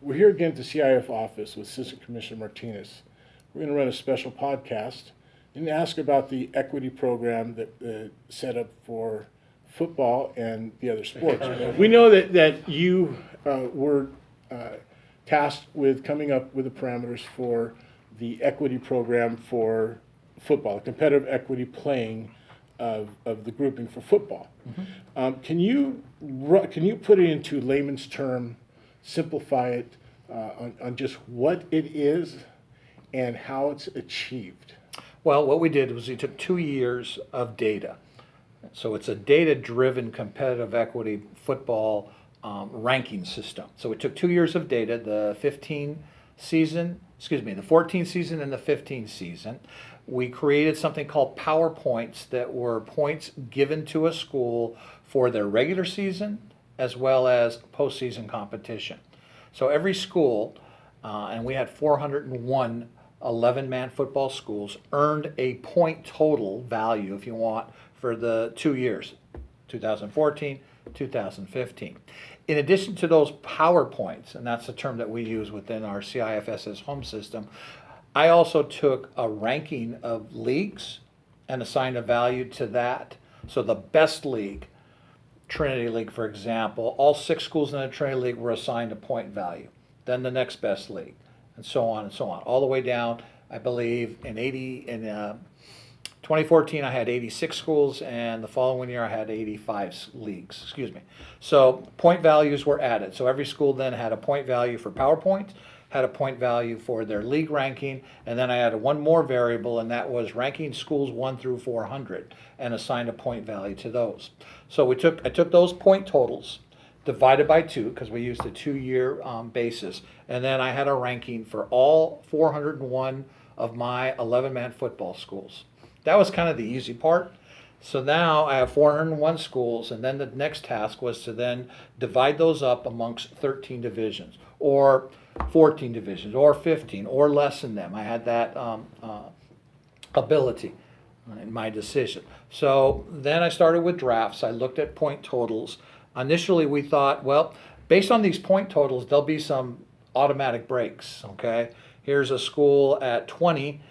We're here again at the CIF office with Assistant Commissioner Martinez. We're going to run a special podcast and ask about the equity program that set up for football and the other sports. We know that you were tasked with coming up with the parameters for the equity program for football, competitive equity playing of the grouping for football. Mm-hmm. Can you put it into layman's term, simplify it on just what it is and how it's achieved? Well, what we did was we took 2 years of data. So it's a data-driven competitive equity football ranking system. So we took 2 years of data, the 14 season and the 15 season. We created something called PowerPoints that were points given to a school for their regular season as well as postseason competition. So every school, and we had 401 11-man football schools, earned a point total value, if you want, for the 2 years, 2014, 2015. In addition to those PowerPoints, and that's the term that we use within our CIF-SS home system, I also took a ranking of leagues and assigned a value to that. So the best league, Trinity League, for example, all 6 schools in the Trinity League were assigned a point value. Then the next best league, and so on and so on, all the way down. I believe in 2014 I had 86 schools, and the following year I had 85 leagues. Excuse me. So point values were added. So every school then had a point value for PowerPoint, had a point value for their league ranking, and then I added one more variable, and that was ranking schools 1 through 400, and assigned a point value to those. So I took those point totals, divided by 2, because we used a 2-year basis, and then I had a ranking for all 401 of my 11-man football schools. That was kind of the easy part. So now I have 401 schools, and then the next task was to then divide those up amongst 13 divisions, or 14 divisions, or 15, or less than them. I had that ability in my decision. So then I started with drafts. I looked at point totals. Initially we thought, well, based on these point totals, there'll be some automatic breaks, okay? Here's a school at 20,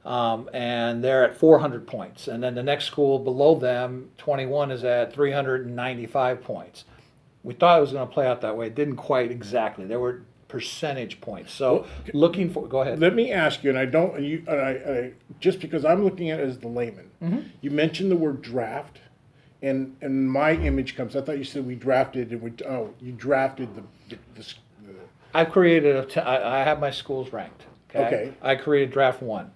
and they're at 400 points. And then the next school below them, 21, is at 395 points. We thought it was going to play out that way. It didn't quite exactly. There were percentage points. So looking for, go ahead. Let me ask you, and I just because I'm looking at it as the layman, mm-hmm. You mentioned the word draft, and my image comes. I thought you said we drafted, and you drafted the I've created I have my schools ranked. Okay. I created draft 1.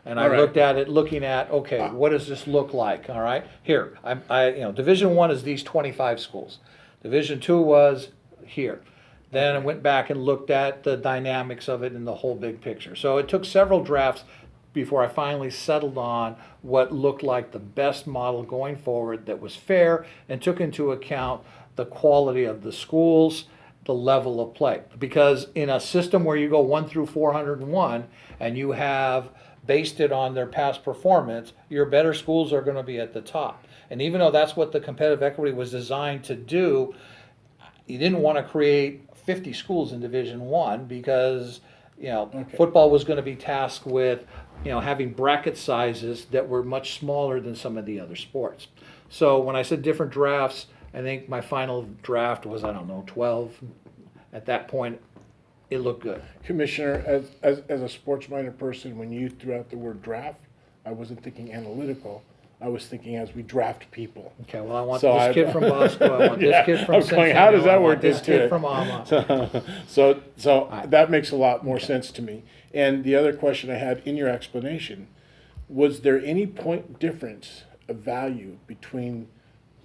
And I looked at it, looking at, okay, what does this look like? All right, here, Division 1 is these 25 schools. Division 2 was here. Then I went back and looked at the dynamics of it in the whole big picture. So it took several drafts before I finally settled on what looked like the best model going forward that was fair and took into account the quality of the schools, the level of play. Because in a system where you go 1 through 401 and you have based it on their past performance, your better schools are going to be at the top. And even though that's what the competitive equity was designed to do, you didn't want to create 50 schools in Division 1 because football was going to be tasked with having bracket sizes that were much smaller than some of the other sports. So when I said different drafts, I think my final draft was, 12. At that point, it looked good. Commissioner, as a sports-minded person, when you threw out the word draft, I wasn't thinking analytical. I was thinking as we draft people. Okay, well, I want this kid from Bosco. I want this kid from Centennial. How does that work? This kid from Alma. So that makes a lot more sense to me. And the other question I had in your explanation, was there any point difference of value between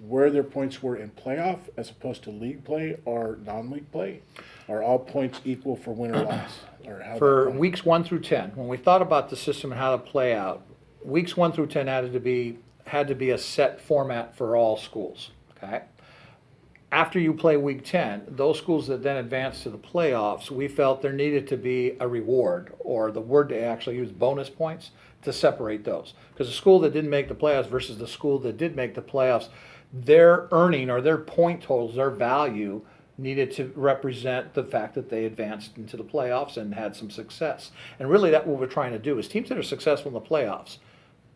where their points were in playoff as opposed to league play or non-league play? Are all points equal for win or loss? For weeks 1 through 10, when we thought about the system and how to play out, weeks 1 through 10 had to be a set format for all schools. Okay. After you play week 10, those schools that then advance to the playoffs, we felt there needed to be a reward, or the word to actually use, bonus points, to separate those. Because the school that didn't make the playoffs versus the school that did make the playoffs, their earning or their point totals, their value needed to represent the fact that they advanced into the playoffs and had some success. And really that's what we're trying to do is teams that are successful in the playoffs,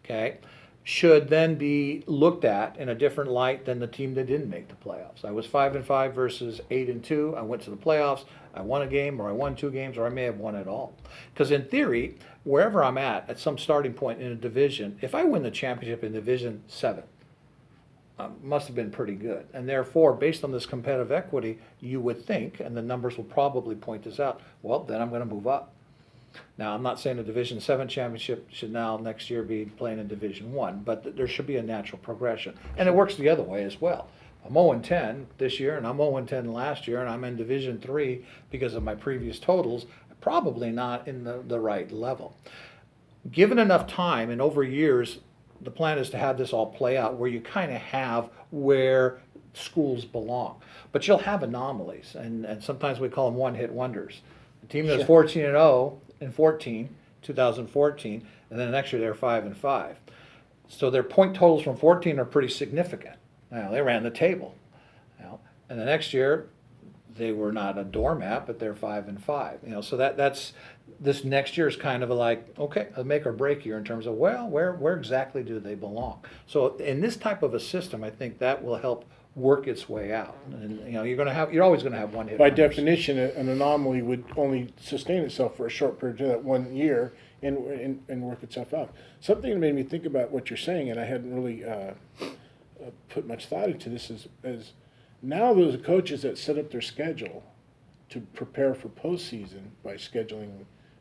okay, should then be looked at in a different light than the team that didn't make the playoffs. I was 5-5 versus 8-2. I went to the playoffs. I won a game, or I won 2 games, or I may have won it all. Because in theory, wherever I'm at some starting point in a division, if I win the championship in Division 7, must have been pretty good. And therefore, based on this competitive equity, you would think, and the numbers will probably point this out, well, then I'm going to move up. Now, I'm not saying a Division 7 championship should now next year be playing in Division 1, but there should be a natural progression. And it works the other way as well. I'm 0-10 this year, and I'm 0-10 last year, and I'm in Division 3 because of my previous totals, probably not in the right level. Given enough time and over years, the plan is to have this all play out where you kind of have where schools belong. But you'll have anomalies, and sometimes we call them one-hit wonders. A team that's 14-0 in 2014, and then the next year they're 5-5. So their point totals from 14 are pretty significant. Now, they ran the table. And the next year, they were not a doormat, but they're 5-5. So that's this next year is kind of like, okay, a make or break year in terms of, well, where exactly do they belong? So in this type of a system, I think that will help work its way out. And you're always going to have one hit. By definition, an anomaly would only sustain itself for a short period of that 1 year and work itself out. Something that made me think about what you're saying, and I hadn't really put much thought into this, is now those coaches that set up their schedule to prepare for postseason by scheduling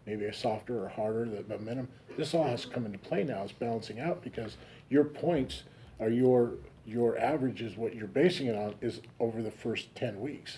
maybe a softer or harder, the momentum, this all has come into play now. It's balancing out because your points are your average is what you're basing it on is over the first 10 weeks.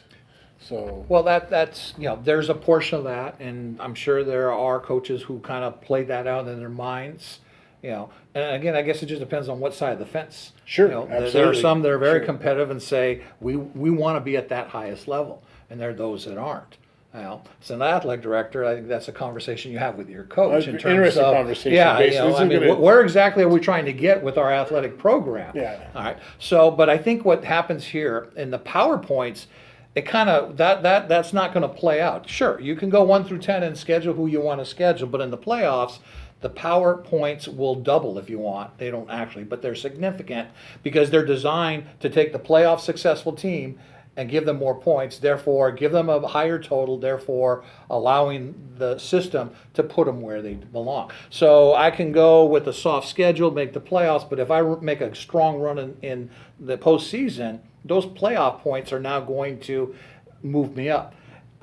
So well, that's there's a portion of that, and I'm sure there are coaches who kind of play that out in their minds. And again, I guess it just depends on what side of the fence. Sure, absolutely. There are some that are very competitive and say we want to be at that highest level, and there are those that aren't. As an athletic director, I think that's a conversation you have with your coach in terms interesting of conversation. where exactly are we trying to get with our athletic program? Yeah. All right. So, but I think what happens here in the PowerPoints, it kind of that's not going to play out. Sure, you can go 1 through 10 and schedule who you want to schedule, but in the playoffs, the PowerPoints will double if you want. They don't actually, but they're significant because they're designed to take the playoff successful team and give them more points, therefore give them a higher total, therefore allowing the system to put them where they belong. So I can go with a soft schedule, make the playoffs, but if I make a strong run in the postseason, those playoff points are now going to move me up.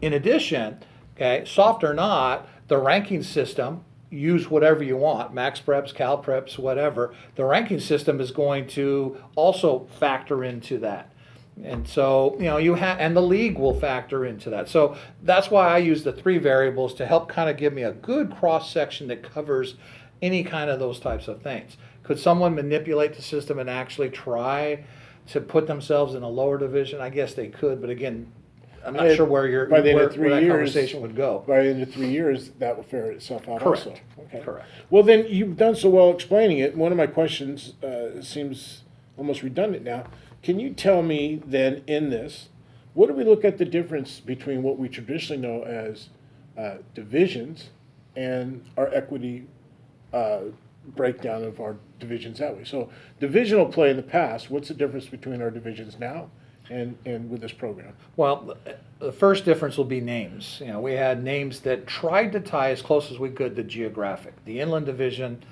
In addition, okay, soft or not, the ranking system, use whatever you want, max preps, cal preps, whatever, the ranking system is going to also factor into that. And so, and the league will factor into that. So that's why I use the 3 variables to help kind of give me a good cross section that covers any kind of those types of things. Could someone manipulate the system and actually try to put themselves in a lower division? I guess they could, but again, I'm not sure where that conversation would go. By the end of 3 years, that will ferret itself out. Correct. Also. Okay. Correct. Well, then you've done so well explaining it. One of my questions seems almost redundant now. Can you tell me then in this, what do we look at the difference between what we traditionally know as divisions and our equity breakdown of our divisions that way? So divisional play in the past, what's the difference between our divisions now and with this program? Well, the first difference will be names. We had names that tried to tie as close as we could to geographic. The inland division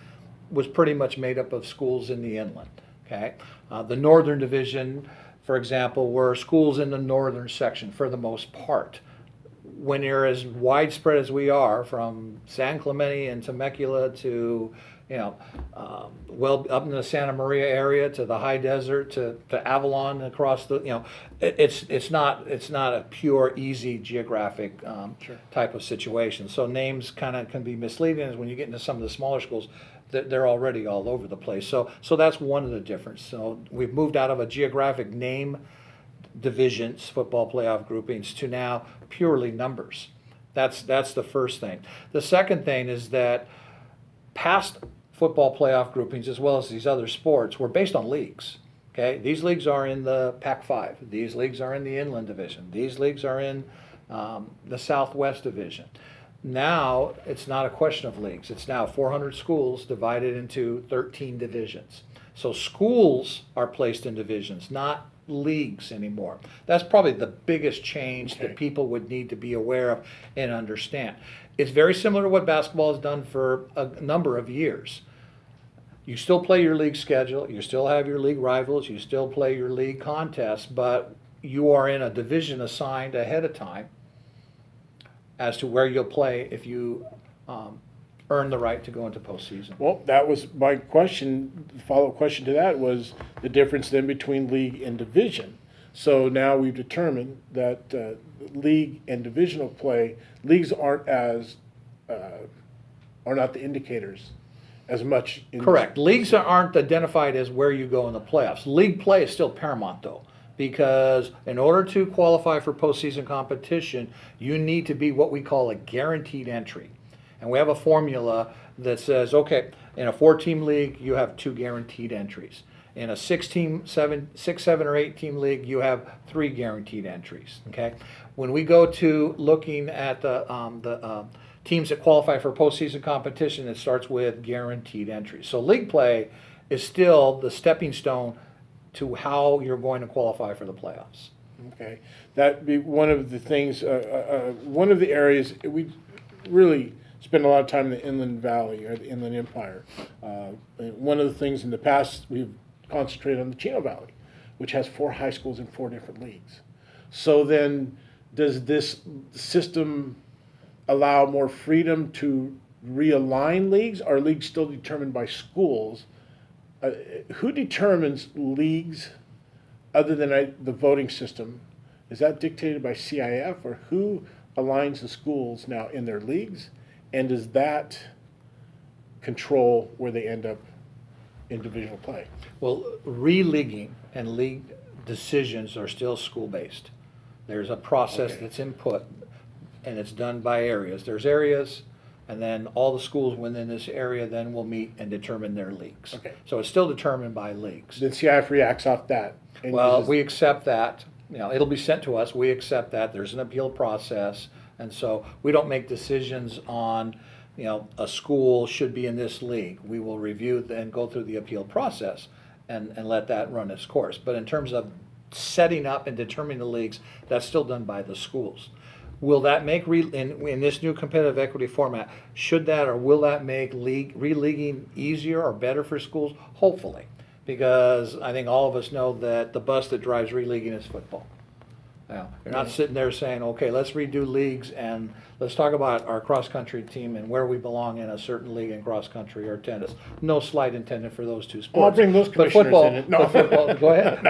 was pretty much made up of schools in the inland. Okay, the northern division, for example, were schools in the northern section for the most part. When you're as widespread as we are, from San Clemente and Temecula to, well up in the Santa Maria area to the high desert to Avalon across the, it's not a pure easy geographic type of situation. So names kind of can be misleading as when you get into some of the smaller schools. They're already all over the place. So that's one of the differences. So we've moved out of a geographic name divisions, football playoff groupings, to now purely numbers. That's the first thing. The second thing is that past football playoff groupings, as well as these other sports, were based on leagues. Okay, these leagues are in the Pac-5. These leagues are in the Inland Division. These leagues are in the Southwest Division. Now it's not a question of leagues. It's now 400 schools divided into 13 divisions. So schools are placed in divisions, not leagues anymore. That's probably the biggest change that people would need to be aware of and understand. It's very similar to what basketball has done for a number of years. You still play your league schedule, you still have your league rivals, you still play your league contests, but you are in a division assigned ahead of time as to where you'll play if you earn the right to go into postseason. Well, that was my question. The follow-up question to that was the difference then between league and division. So now we've determined that league and divisional play, leagues aren't are not the indicators as much. Correct. Leagues aren't identified as where you go in the playoffs. League play is still paramount, though, because in order to qualify for postseason competition, you need to be what we call a guaranteed entry. And we have a formula that says, okay, in a 4-team league, you have 2 guaranteed entries. In a 6, 7, or 8-team league, you have 3 guaranteed entries. Okay. When we go to looking at the teams that qualify for postseason competition, it starts with guaranteed entries. So league play is still the stepping stone to how you're going to qualify for the playoffs. Okay, that'd be one of the things. One of the areas we really spend a lot of time in the Inland Valley or the Inland Empire. One of the things in the past we've concentrated on the Chino Valley, which has 4 high schools in 4 different leagues. So then, does this system allow more freedom to realign leagues? Are leagues still determined by schools? Who determines leagues other than the voting system? Is that dictated by CIF, or who aligns the schools now in their leagues? And does that control where they end up in divisional play? Well, re-leaguing and league decisions are still school-based. There's a process that's input, and it's done by areas. There's areas, and then all the schools within this area then will meet and determine their leagues. Okay. So it's still determined by leagues. Then CIF reacts off that. And Well, we accept that. You know, it'll be sent to us. We accept that. There's an appeal process, and so we don't make decisions on, you know, a school should be in this league. We will review and go through the appeal process and let that run its course. But in terms of setting up and determining the leagues, that's still done by the schools. Will that make in this new competitive equity format? Should that or will that make re-leaguing easier or better for schools? Hopefully, because I think all of us know that the bus that drives re-leaguing is football. Now, you're not sitting there saying, okay, let's redo leagues and let's talk about our cross-country team and where we belong in a certain league in cross-country or tennis. No slight intended for those 2 sports. Well, I'll bring those commissioners in it. No. But football, go ahead.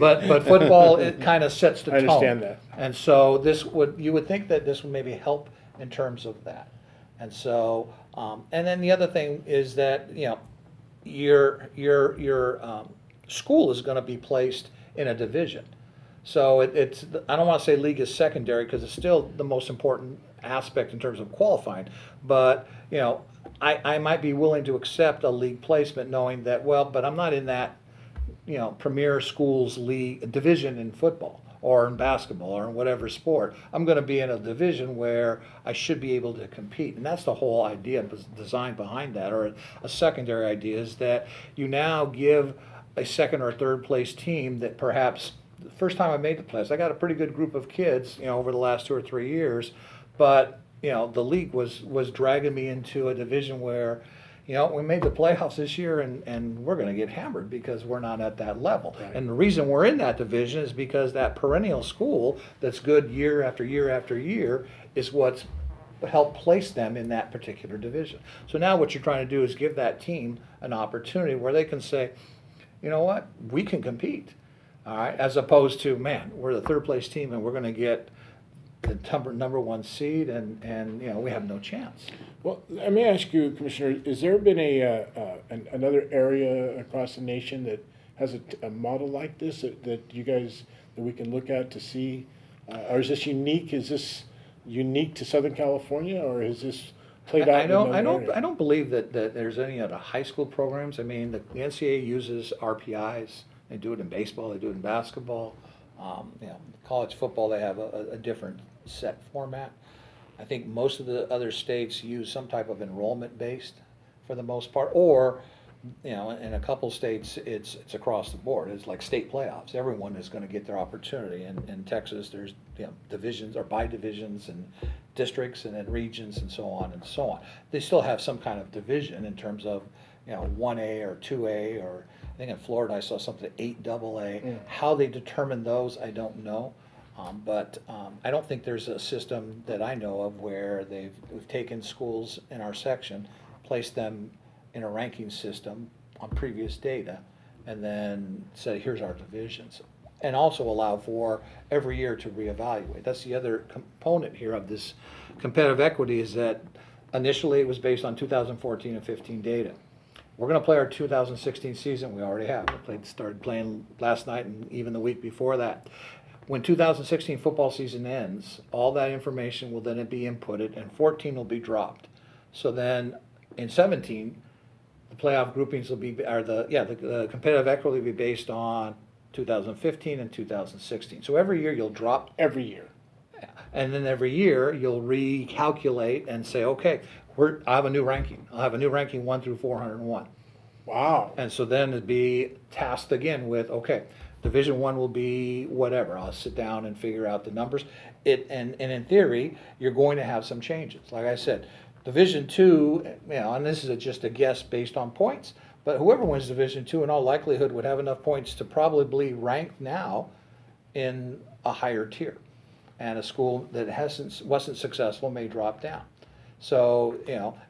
But football, it kind of sets the tone. I understand that. And so you would think that this would maybe help in terms of that. And so, and then the other thing is that, you know, your school is going to be placed in a division. So it's I don't want to say league is secondary because it's still the most important aspect in terms of qualifying. But, you know, I might be willing to accept a league placement knowing that, well, but I'm not in that, you know, premier schools league division in football or in basketball or in whatever sport. I'm going to be in a division where I should be able to compete. And that's the whole idea, design behind that, or a secondary idea is that you now give a second or third place team that perhaps the first time I made the playoffs, I got a pretty good group of kids, you know, over the last 2 or 3 years, but, you know, the league was dragging me into a division where, you know, we made the playoffs this year and we're going to get hammered because we're not at that level. Right. And the reason we're in that division is because that perennial school that's good year after year after year is what's helped place them in that particular division. So now what you're trying to do is give that team an opportunity where they can say, you know what, we can compete. All right, as opposed to, man, we're the 3rd place team and we're going to get the number 1 seed and you know, we have no chance. Well, let me ask you, Commissioner, has there been another area across the nation that has a model like this that you guys, that we can look at to see, or is this unique? Is this unique to Southern California, or is this played out? I don't believe that there's any other high school programs. I mean, the NCAA uses RPIs They do it in baseball, they do it in basketball. College football, they have a different set format. I think most of the other states use some type of enrollment based for the most part, or in a couple states it's across the board. It's like state playoffs. Everyone is going to get their opportunity. In Texas, there's divisions or by divisions and districts and then regions and so on and so on. They still have some kind of division in terms of 1A or 2A, or I think in Florida I saw something 8AA. How they determine those, I don't know. But I don't think there's a system that I know of where we've taken schools in our section, placed them in a ranking system on previous data, and then say, here's our divisions. And also allow for every year to reevaluate. That's the other component here of this competitive equity, is that initially it was based on 2014 and 15 data. We're going to play our 2016 season. We already have. We started playing last night and even the week before that. When 2016 football season ends, all that information will then be inputted, and 14 will be dropped. So then in 17, the playoff groupings will be, or the competitive equity will be based on 2015 and 2016. So every year you'll drop. Every year. And then every year you'll recalculate and say, okay, I have a new ranking. I'll have a new ranking 1 through 401. Wow. And so then it'd be tasked again with, okay, Division 1 will be whatever. I'll sit down and figure out the numbers. And in theory, you're going to have some changes. Like I said, Division 2, and this is just a guess based on points, but whoever wins Division 2 in all likelihood would have enough points to probably rank now in a higher tier. And a school that wasn't successful may drop down. So,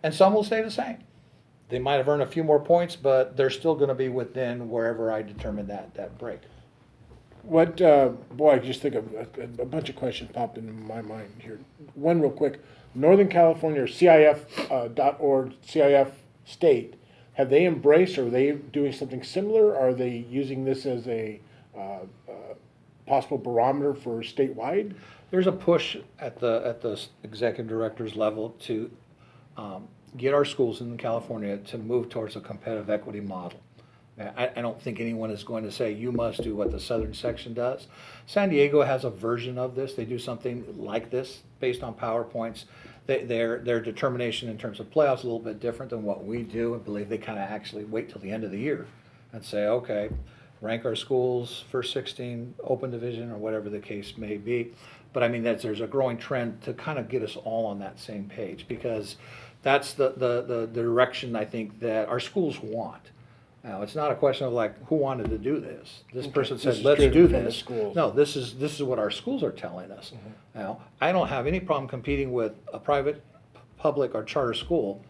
and some will stay the same. They might have earned a few more points, but they're still going to be within wherever I determine that break. What, I just think a bunch of questions popped into my mind here. One real quick. Northern California, or CIF.org, CIF State, have they embraced, or are they doing something similar? Are they using this as a possible barometer for statewide? There's a push at the executive director's level to get our schools in California to move towards a competitive equity model. I don't think anyone is going to say you must do what the southern section does. San Diego has a version of this. They do something like this based on PowerPoints. Their determination in terms of playoffs is a little bit different than what we do. I believe they kind of actually wait till the end of the year and say, okay, rank our schools first 16, open division, or whatever the case may be. But I mean, there's a growing trend to kind of get us all on that same page, because that's the direction I think that our schools want. Now, it's not a question of like, who wanted to do this? This person said, let's do this. No, this is what our schools are telling us. Now, I don't have any problem competing with a private, public, or charter school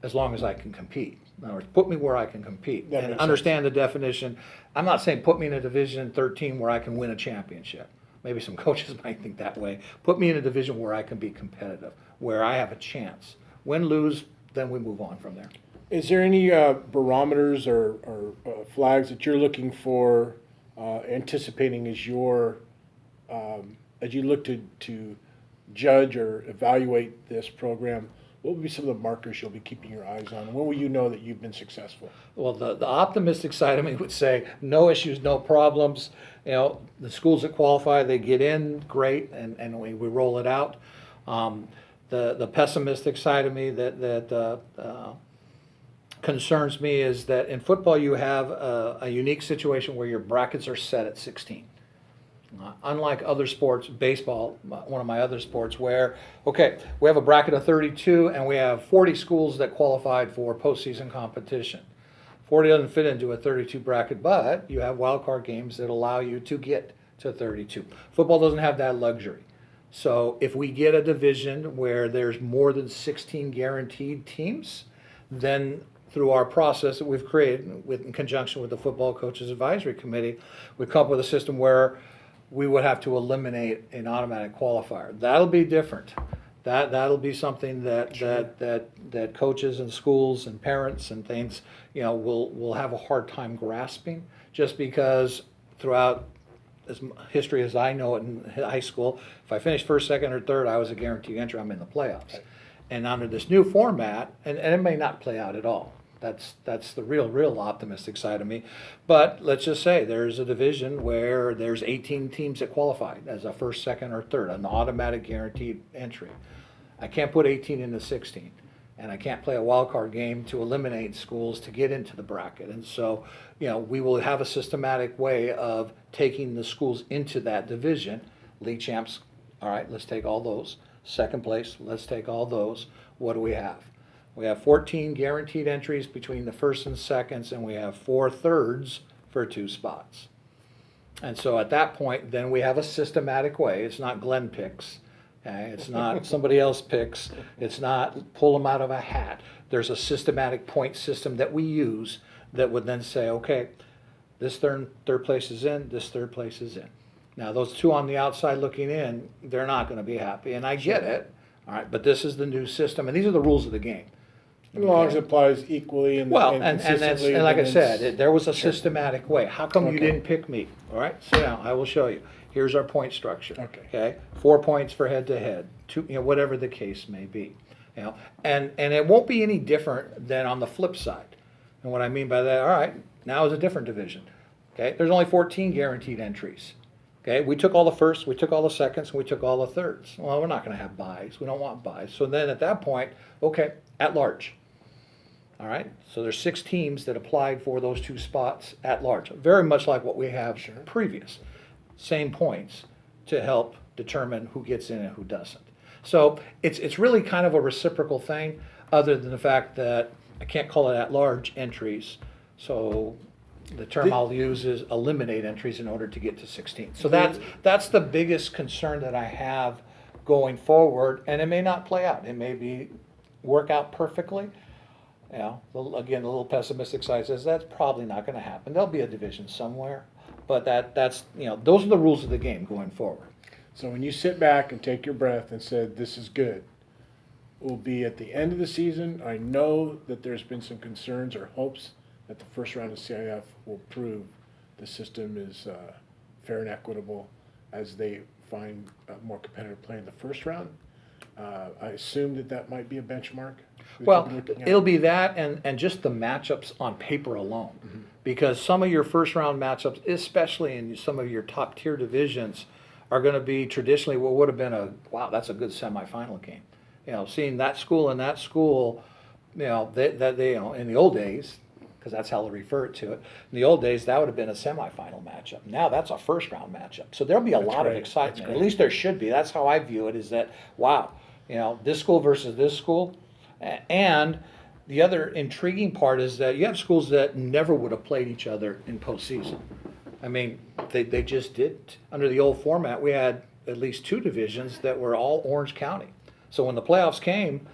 as long as I can compete. In other words, put me where I can compete and understand the definition. I'm not saying put me in a Division 13 where I can win a championship. Maybe some coaches might think that way. Put me in a division where I can be competitive, where I have a chance. Win, lose, then we move on from there. Is there any barometers or flags that you're looking for, anticipating as as you look to judge or evaluate this program? What would be some of the markers you'll be keeping your eyes on? When will you know that you've been successful? Well, the optimistic side of me would say no issues, no problems. The schools that qualify, they get in, great, and we roll it out. The pessimistic side of me that concerns me is that in football you have a unique situation where your brackets are set at 16. Unlike other sports, baseball, one of my other sports, where, okay, we have a bracket of 32 and we have 40 schools that qualified for postseason competition. 40 doesn't fit into a 32 bracket, but you have wild card games that allow you to get to 32. Football doesn't have that luxury. So if we get a division where there's more than 16 guaranteed teams, then through our process that we've created in conjunction with the Football Coaches Advisory Committee, we come up with a system where we would have to eliminate an automatic qualifier. That'll be different. That'll be something that coaches and schools and parents and things, will have a hard time grasping, just because throughout as history as I know it in high school, if I finished first, second, or third, I was a guaranteed entry. I'm in the playoffs. And under this new format, and it may not play out at all, That's the real optimistic side of me. But let's just say there's a division where there's 18 teams that qualify as a first, second, or third, an automatic guaranteed entry. I can't put 18 into 16, and I can't play a wild card game to eliminate schools to get into the bracket. And so, we will have a systematic way of taking the schools into that division. League champs, all right, let's take all those. Second place, let's take all those. What do we have? We have 14 guaranteed entries between the first and seconds, and we have 4 thirds for 2 spots. And so at that point, then we have a systematic way. It's not Glenn picks. Okay? It's not somebody else picks. It's not pull them out of a hat. There's a systematic point system that we use that would then say, okay, this third place is in, this third place is in. Now, those 2 on the outside looking in, they're not going to be happy, and I get it. All right, but this is the new system, and these are the rules of the game. As long as it applies equally and consistently. And like I said, there was a systematic way. How come you didn't pick me? All right, sit down. I will show you. Here's our point structure. Okay. 4 points for head to head. 2, whatever the case may be. And it won't be any different than on the flip side. And what I mean by that, all right, now is a different division. Okay, there's only 14 guaranteed entries. Okay, we took all the firsts, we took all the seconds, and we took all the thirds. Well, we're not going to have buys. We don't want buys. So then at that point, okay, at large. All right, so there's 6 teams that applied for those 2 spots at large, very much like what we have previous. Same points to help determine who gets in and who doesn't. So it's really kind of a reciprocal thing, other than the fact that I can't call it at large entries. So the term I'll use is eliminate entries in order to get to 16. So that's the biggest concern that I have going forward, and it may not play out. It may work out perfectly. Again, the little pessimistic side says that's probably not going to happen. There'll be a division somewhere, but that's those are the rules of the game going forward. So when you sit back and take your breath and said this is good, will be at the end of the season. I know that there's been some concerns or hopes that the first round of CIF will prove the system is fair and equitable as they find more competitive play in the first round. I assume that might be a benchmark. Well, it'll be that and just the matchups on paper alone. Mm-hmm. Because some of your first round matchups, especially in some of your top tier divisions, are going to be traditionally what would have been that's a good semifinal game. Seeing that school and that school, they in the old days, because that's how they refer to it. In the old days, that would have been a semifinal matchup. Now that's a first round matchup. So there'll be a lot of excitement. At least there should be. That's how I view it, is that, wow, this school versus this school. And the other intriguing part is that you have schools that never would have played each other in postseason. I mean, they just didn't. Under the old format, we had at least 2 divisions that were all Orange County. So when the playoffs came,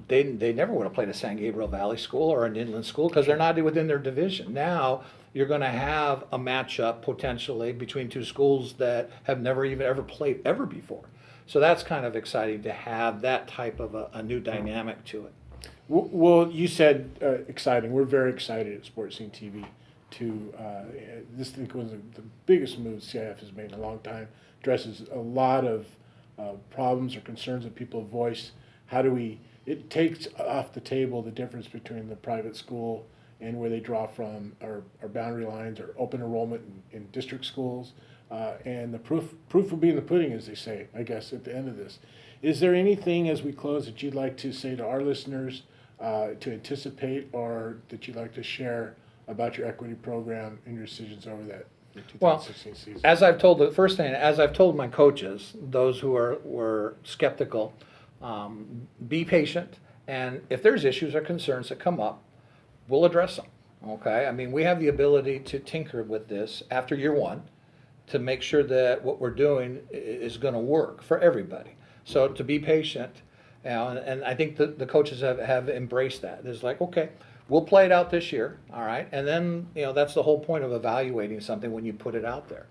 they never would have played a San Gabriel Valley school or an inland school because they're not within their division. Now you're going to have a matchup potentially between 2 schools that have never even ever played ever before. So that's kind of exciting to have that type of a new dynamic to it. Well, you said exciting. We're very excited at Sports Scene TV to this thing was the biggest move CIF has made in a long time. Addresses a lot of problems or concerns that people voice. It takes off the table the difference between the private school and where they draw from our boundary lines or open enrollment in district schools. And the proof will be in the pudding, as they say, I guess, at the end of this. Is there anything as we close that you'd like to say to our listeners to anticipate or that you'd like to share about your equity program and your decisions over that 2016 season? As I've told my coaches, those who were skeptical, be patient, and if there's issues or concerns that come up, we'll address them. Okay? I mean, we have the ability to tinker with this after year 1 to make sure that what we're doing is going to work for everybody. So to be patient, and I think the coaches have embraced that. It's like, okay, we'll play it out this year, all right? And then, that's the whole point of evaluating something when you put it out there.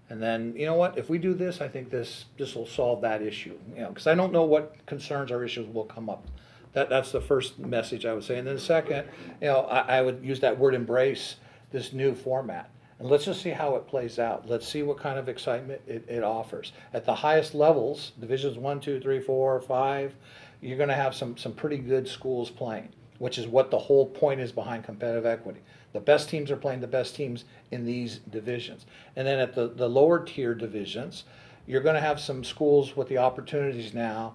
And then, you know what, if we do this, I think this will solve that issue, because I don't know what concerns or issues will come up. That's the first message I would say. And then second, I would use that word embrace this new format. And let's just see how it plays out. Let's see what kind of excitement it offers. At the highest levels, divisions 1, 2, 3, 4, 5, you're going to have some pretty good schools playing. which is what the whole point is behind competitive equity. The best teams are playing the best teams in these divisions. And then at the lower tier divisions, you're going to have some schools with the opportunities now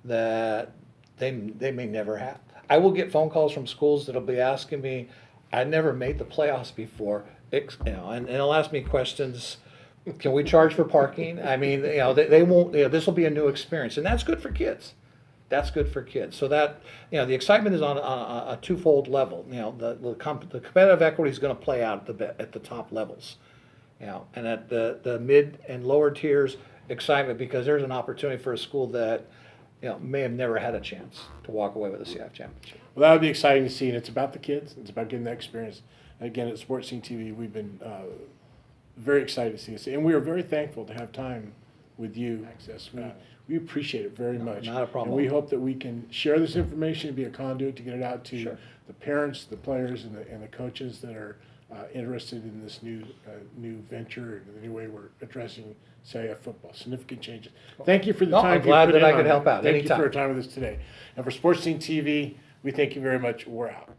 that they may never have. I will get phone calls from schools that'll be asking me, I never made the playoffs before, and they'll ask me questions. Can we charge for parking? I mean, they won't. This will be a new experience, and that's good for kids. That's good for kids. So that the excitement is on a twofold level. The competitive equity is going to play out at the top levels. And at the mid and lower tiers, excitement because there's an opportunity for a school that may have never had a chance to walk away with a CIF championship. Well, that would be exciting to see, and it's about the kids. It's about getting that experience. And again, at Sports Scene TV, we've been very excited to see this, and we are very thankful to have time with you. Access. We appreciate it very much. Not a problem. And we hope that we can share this information and be a conduit to get it out to the parents, the players, and the coaches that are interested in this new venture and the new way we're addressing CIF football. Significant changes. Thank you for the time. I'm glad that I could help out. Thank Anytime. you for your time with us today. And for Sports Scene TV, we thank you very much. We're out.